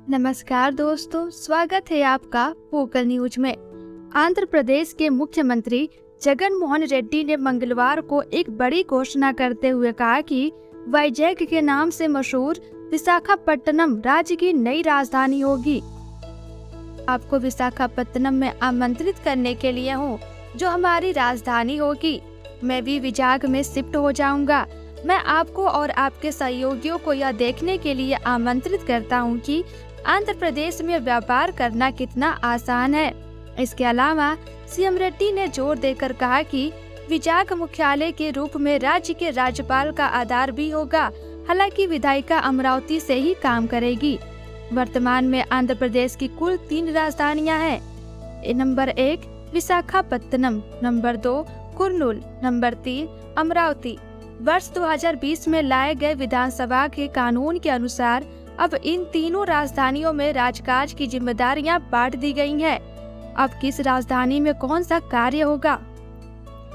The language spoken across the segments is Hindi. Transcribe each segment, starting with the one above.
नमस्कार दोस्तों, स्वागत है आपका वोकल न्यूज में। आंध्र प्रदेश के मुख्यमंत्री जगन मोहन रेड्डी ने मंगलवार को एक बड़ी घोषणा करते हुए कहा कि वाईजैग के नाम से मशहूर विशाखापट्टनम राज्य की नई राजधानी होगी। आपको विशाखापट्टनम में आमंत्रित करने के लिए हूँ, जो हमारी राजधानी होगी। मैं भी विजाग में शिफ्ट हो जाऊंगा। मैं आपको और आपके सहयोगियों को यह देखने के लिए आमंत्रित करता हूँ कि आंध्र प्रदेश में व्यापार करना कितना आसान है। इसके अलावा सीएम रेड्डी ने जोर देकर कहा कि विजाग मुख्यालय के रूप में राज्य के राज्यपाल का आधार भी होगा। हालांकि विधायिका अमरावती से ही काम करेगी। वर्तमान में आंध्र प्रदेश की कुल 3 राजधानियां हैं। Number 1 Visakhapatnam, number 2 Kurnool, number 3 Amravati. वर्ष 2020 में लाए गए विधानसभा के कानून के अनुसार अब इन तीनों राजधानियों में राजकाज की जिम्मेदारियां बांट दी गई हैं। अब किस राजधानी में कौन सा कार्य होगा?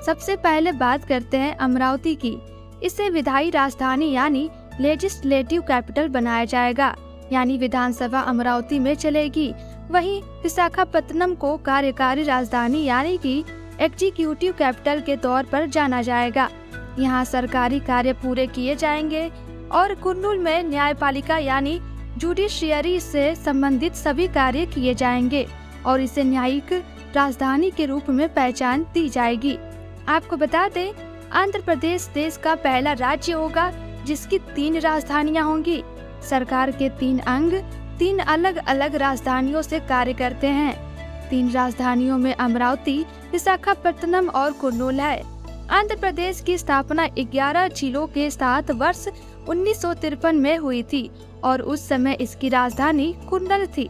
सबसे पहले बात करते हैं अमरावती की। इसे विधायी राजधानी यानी लेजिस्लेटिव कैपिटल बनाया जाएगा, यानी विधानसभा अमरावती में चलेगी। वहीं विशाखापत्तनम को कार्यकारी राजधानी यानी कि एग्जीक्यूटिव कैपिटल के तौर पर जाना जाएगा। यहाँ सरकारी कार्य पूरे किए जाएंगे और कुर्नूल में न्यायपालिका यानी जुडिशियरी से संबंधित सभी कार्य किए जाएंगे और इसे न्यायिक राजधानी के रूप में पहचान दी जाएगी। आपको बता दें, आंध्र प्रदेश देश का पहला राज्य होगा जिसकी 3 राजधानियां होंगी। सरकार के 3 अंग 3 अलग अलग राजधानियों से कार्य करते हैं। 3 राजधानियों में अमरावती, विशाखापट्टनम और कुर्नूल है। आंध्र प्रदेश की स्थापना 11 जिलों के साथ वर्ष 1953 में हुई थी और उस समय इसकी राजधानी कुर्नूल थी।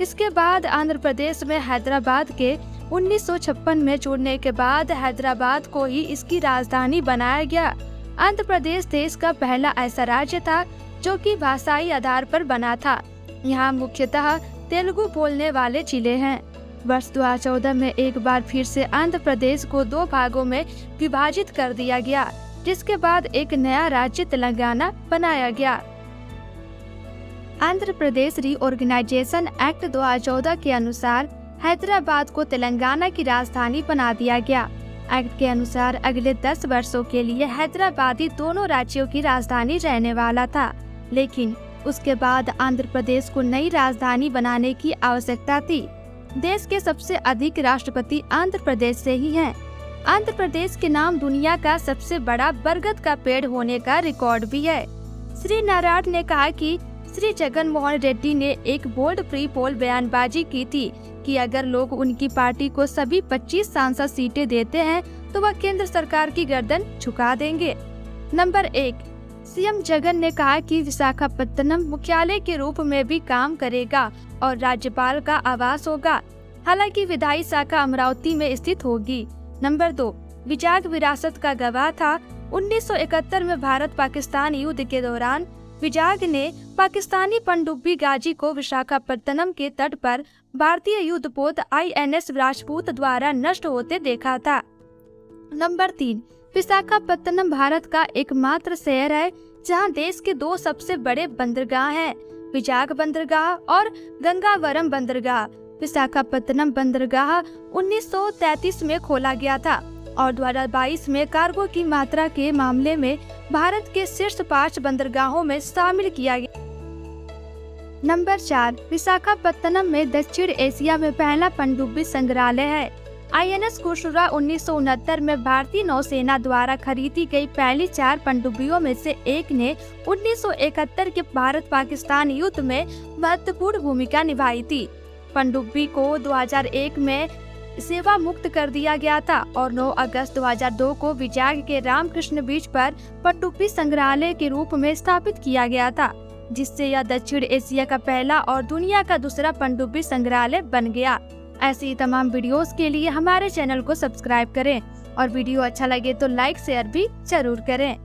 इसके बाद आंध्र प्रदेश में हैदराबाद के 1956 में जुड़ने के बाद हैदराबाद को ही इसकी राजधानी बनाया गया। आंध्र प्रदेश देश का पहला ऐसा राज्य था जो कि भाषाई आधार पर बना था। यहाँ मुख्यतः तेलुगु बोलने वाले जिले हैं। वर्ष 2014 में एक बार फिर से आंध्र प्रदेश को 2 भागों में विभाजित कर दिया गया, जिसके बाद एक नया राज्य तेलंगाना बनाया गया। आंध्र प्रदेश रीऑर्गेनाइजेशन एक्ट 2014 के अनुसार हैदराबाद को तेलंगाना की राजधानी बना दिया गया। एक्ट के अनुसार अगले 10 वर्षों के लिए हैदराबाद ही दोनों राज्यों की राजधानी रहने वाला था, लेकिन उसके बाद आंध्र प्रदेश को नई राजधानी बनाने की आवश्यकता थी। देश के सबसे अधिक राष्ट्रपति आंध्र प्रदेश से ही हैं। आंध्र प्रदेश के नाम दुनिया का सबसे बड़ा बरगद का पेड़ होने का रिकॉर्ड भी है। श्री नारायण ने कहा कि श्री जगन मोहन रेड्डी ने एक बोल्ड प्री पोल बयानबाजी की थी कि अगर लोग उनकी पार्टी को सभी 25 सांसद सीटें देते हैं तो वह केंद्र सरकार की गर्दन झुका देंगे। नंबर 1 सीएम जगन ने कहा कि विशाखापट्टनम मुख्यालय के रूप में भी काम करेगा और राज्यपाल का आवास होगा। हालांकि विधायी शाखा अमरावती में स्थित होगी। नंबर 2 विजाग विरासत का गवाह था। 1971 में भारत पाकिस्तान युद्ध के दौरान विजाग ने पाकिस्तानी पनडुब्बी गाजी को विशाखापट्टनम के तट पर भारतीय युद्धपोत INS राजपूत द्वारा नष्ट होते देखा था। नंबर 3 विशाखापट्टनम भारत का एकमात्र शहर है जहां देश के 2 सबसे बड़े बंदरगाह हैं, विजाग बंदरगाह और गंगावरम बंदरगाह। विशाखापट्टनम बंदरगाह 1933 में खोला गया था और 2022 में कार्गो की मात्रा के मामले में भारत के शीर्ष 5 बंदरगाहों में शामिल किया गया। नंबर 4 विशाखापट्टनम में दक्षिण एशिया में पहला पनडुब्बी संग्रहालय है। INS कुशुरा 1969 में भारतीय नौसेना द्वारा खरीदी गई पहली 4 पनडुब्बियों में से एक ने 1971 के भारत पाकिस्तान युद्ध में महत्वपूर्ण भूमिका निभाई थी। पनडुब्बी को 2001 में सेवा मुक्त कर दिया गया था और 9 अगस्त 2002 को विजाग के रामकृष्ण बीच पर पनडुब्बी संग्रहालय के रूप में स्थापित किया गया था, जिससे यह दक्षिण एशिया का पहला और दुनिया का दूसरा पनडुब्बी संग्रहालय बन गया। ऐसी ही तमाम वीडियोस के लिए हमारे चैनल को सब्सक्राइब करें और वीडियो अच्छा लगे तो लाइक शेयर भी जरूर करें।